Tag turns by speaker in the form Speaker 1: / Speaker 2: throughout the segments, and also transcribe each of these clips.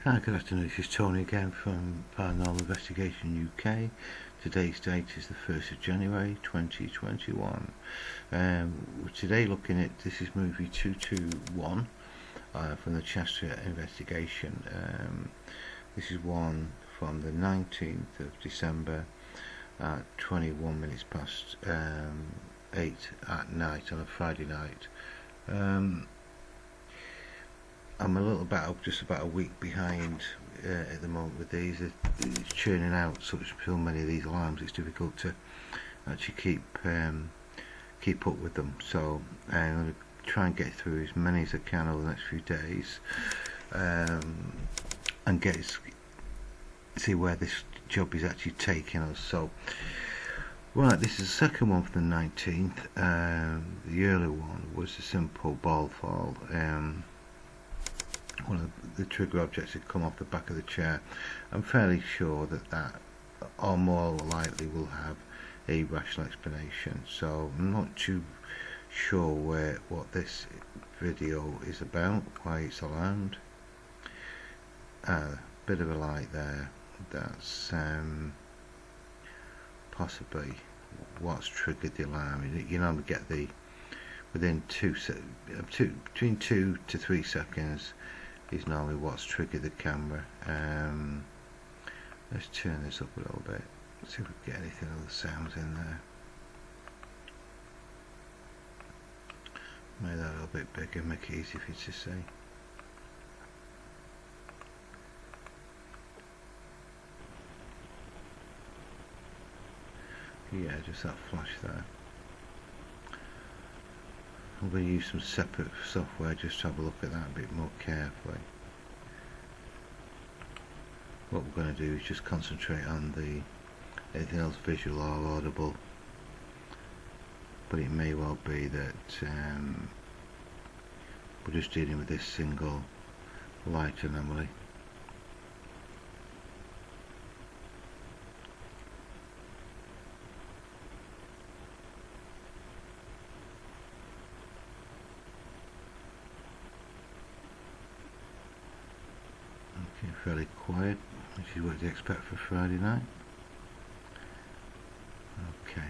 Speaker 1: Hi, good afternoon. This is Tony again from Paranormal Investigation UK. Today's date is the 1st of January 2021. Today looking at, this is movie 221 from the Cheshire Investigation. This is one from the 19th of December at 21 minutes past 8 at night on a Friday night. I'm a little bit, just about a week behind at the moment with these. It's churning out so many of these alarms. It's difficult to actually keep up with them. So I'm going to try and get through as many as I can over the next few days, and see where this job is actually taking us. So, right, this is the second one from the 19th. The earlier one was a simple ball fall. One of the trigger objects had come off the back of the chair. I'm fairly sure that or more likely will have a rational explanation. So I'm not too sure what this video is about, why it's alarmed. Bit of a light there. That's possibly what's triggered the alarm. You normally get within between 2 to 3 seconds is normally what's triggered the camera. Let's turn this up a little bit, see if we can get anything other sounds in there. Make that a little bit bigger, make it easy for you to see. Yeah, just that flash there. I'm going to use some separate software just to have a look at that a bit more carefully. What we're going to do is just concentrate on anything else visual or audible, but it may well be that we're just dealing with this single light anomaly. Okay, fairly quiet, which is what you expect for Friday night. Okay,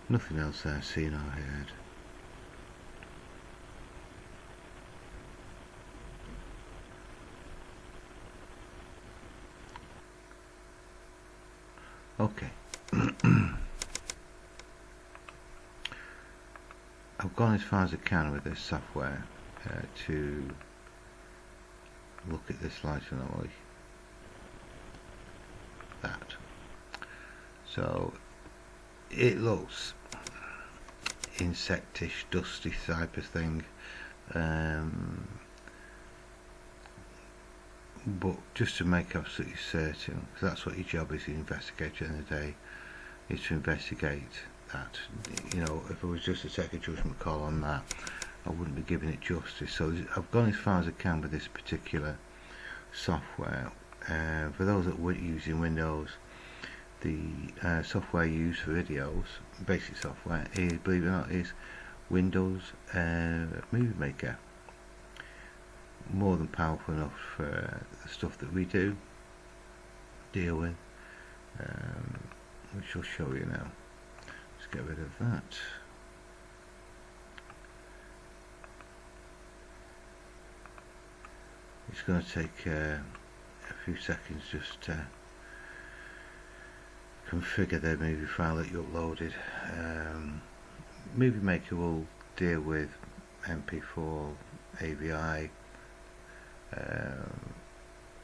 Speaker 1: nothing else there seen or heard. Okay. I've gone as far as I can with this software to look at this light anomaly. That. So it looks insectish, dusty type of thing. But just to make absolutely certain, because that's what your job is, to investigate at the end of the day, is to investigate that. You know, if I was just to take a judgment call on that, I wouldn't be giving it justice. So I've gone as far as I can with this particular software. For those that were using Windows, the software used for videos, basic software, is, believe it or not, is Windows Movie Maker. More than powerful enough for the stuff that we deal with, which I'll show you now. Let's get rid of that. It's going to take a few seconds just to configure the movie file that you uploaded. Movie Maker will deal with MP4, AVI,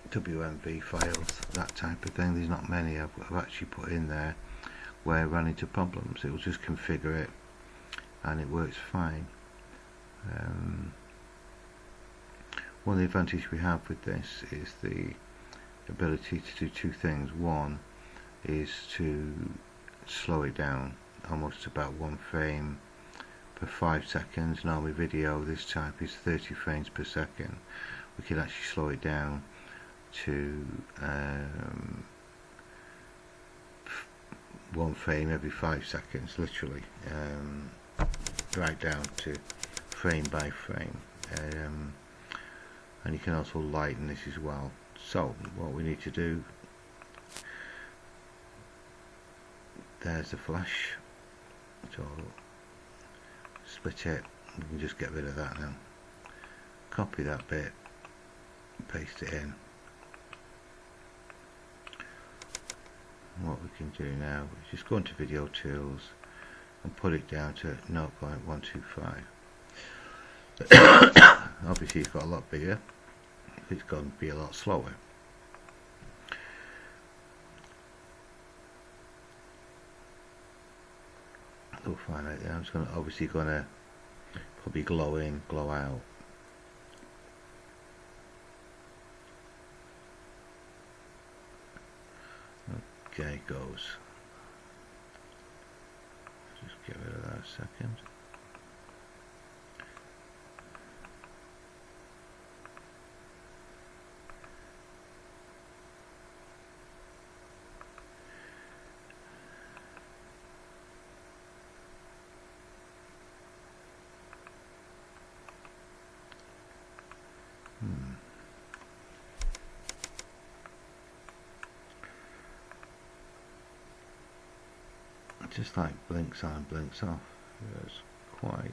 Speaker 1: WMV files, that type of thing. There's not many I've actually put in there where I run into problems. It will just configure it and it works fine. One of the advantages we have with this is the ability to do two things. One is to slow it down almost about 1 frame per 5 seconds. Normally video this type is 30 frames per second. We can actually slow it down to 1 frame every 5 seconds, literally, right down to frame by frame. and you can also lighten this as well. So what we need to do, there's the flash, so split it. We can just get rid of that now, copy that bit, paste it in. What we can do now is just go into video tools and put it down to 0.125. Obviously it's got a lot bigger, it's going to be a lot slower. We'll find out there. I'm just obviously going to probably glow in, glow out. Okay, it goes. Just get rid of that a second. Just like blinks on, blinks off. It's quite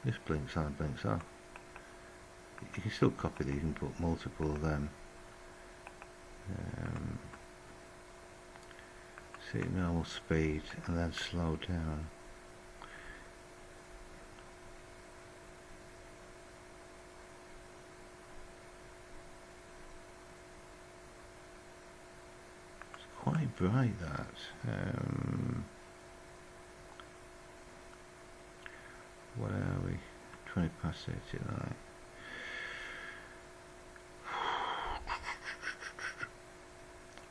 Speaker 1: just blinks on, blinks off. You can still copy these and put multiple of them. See normal speed and then slow down. Quite bright that. What are we? 20 past 89.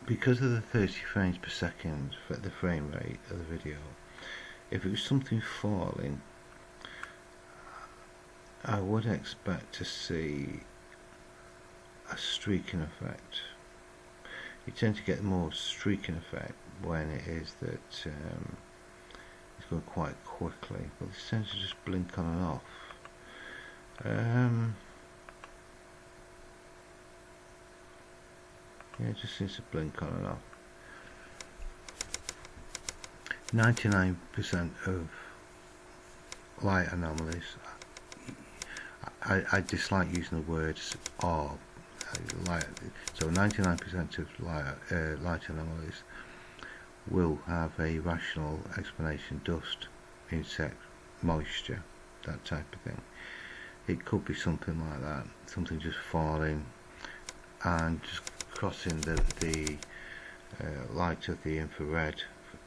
Speaker 1: Because of the 30 frames per second for the frame rate of the video, if it was something falling, I would expect to see a streaking effect. You tend to get more streaking effect when it is that it's going quite quickly, but this tends to just blink on and off. Yeah, it just seems to blink on and off. 99% of light anomalies, I dislike using the words orb. So 99% of light anomalies will have a rational explanation: dust, insect, moisture, that type of thing. It could be something like that, something just falling and just crossing the light of the infrared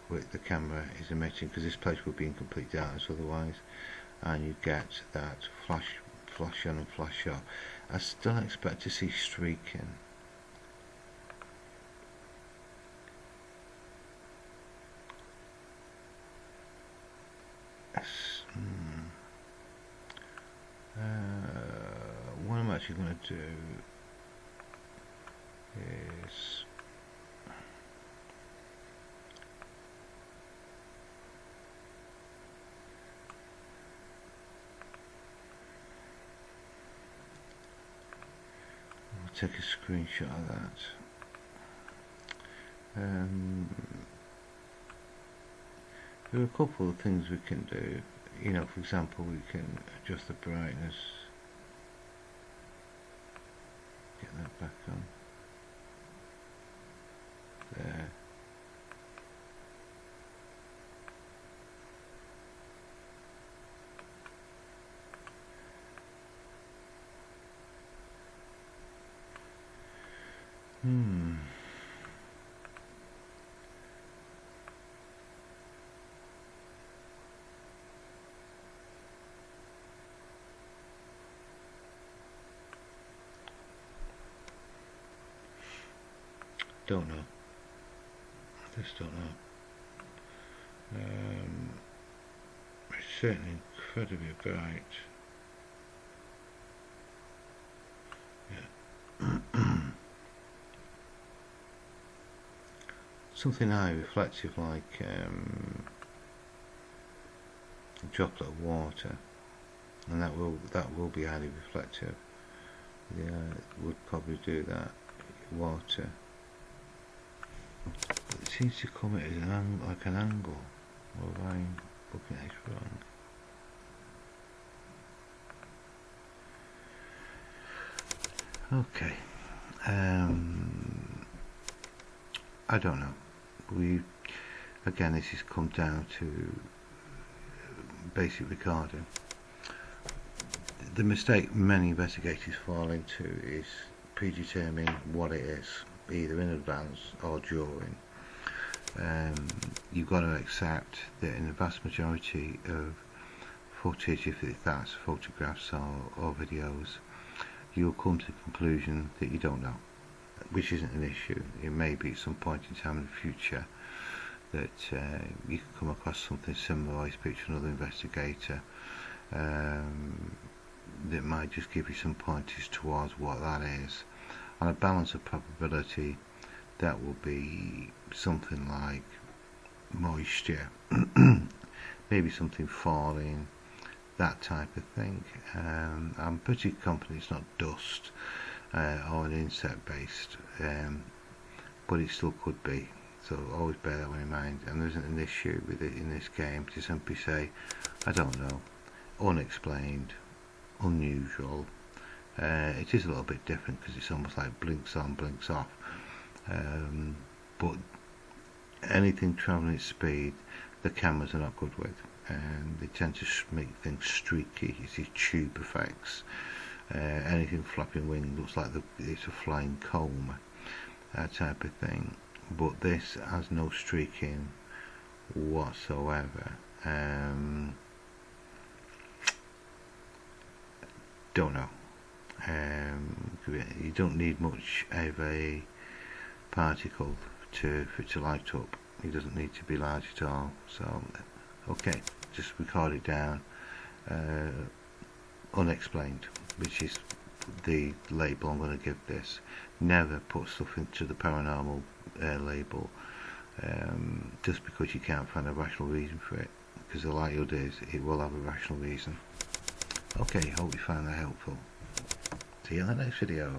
Speaker 1: with the camera is emitting, because this place would be in complete darkness otherwise, and you get that flash on and flash off. I still expect to see streaking. What I'm actually going to do is I'll take a screenshot of that. There are a couple of things we can do. You know, for example, we can adjust the brightness. Get that back on. There. Don't know. Just don't know. It's certainly incredibly bright. Yeah. Something high reflective like droplet of water, and that will be highly reflective. Yeah, it would probably do that. Water. It seems to come at like an angle. Or am I looking at it wrong? Okay. I don't know. Again, this has come down to basic recording. The mistake many investigators fall into is predetermining what it is, either in advance or during. You've got to accept that in the vast majority of footage, if that's photographs or videos, you'll come to the conclusion that you don't know, which isn't an issue. It may be at some point in time in the future that you can come across something similar, or you speak to another investigator that might just give you some pointers towards what that is. On a balance of probability, that will be something like moisture, maybe something falling, that type of thing. I'm pretty confident it's not dust or an insect based, but it still could be, so always bear that one in mind. And there isn't an issue with it in this game to simply say, I don't know, unexplained, unusual. It is a little bit different because it's almost like blinks on, blinks off, but anything travelling at speed, the cameras are not good with, and they tend to make things streaky. You see tube effects. Anything flapping wing looks like it's a flying comb, that type of thing. But this has no streaking whatsoever. Don't know. You don't need much of a particle for it to light up. It doesn't need to be large at all. So, okay, just record it down. Unexplained, which is the label I'm going to give this. Never put stuff into the paranormal label just because you can't find a rational reason for it, because the likelihood is it will have a rational reason. Okay, hope you found that helpful. See you in the next video.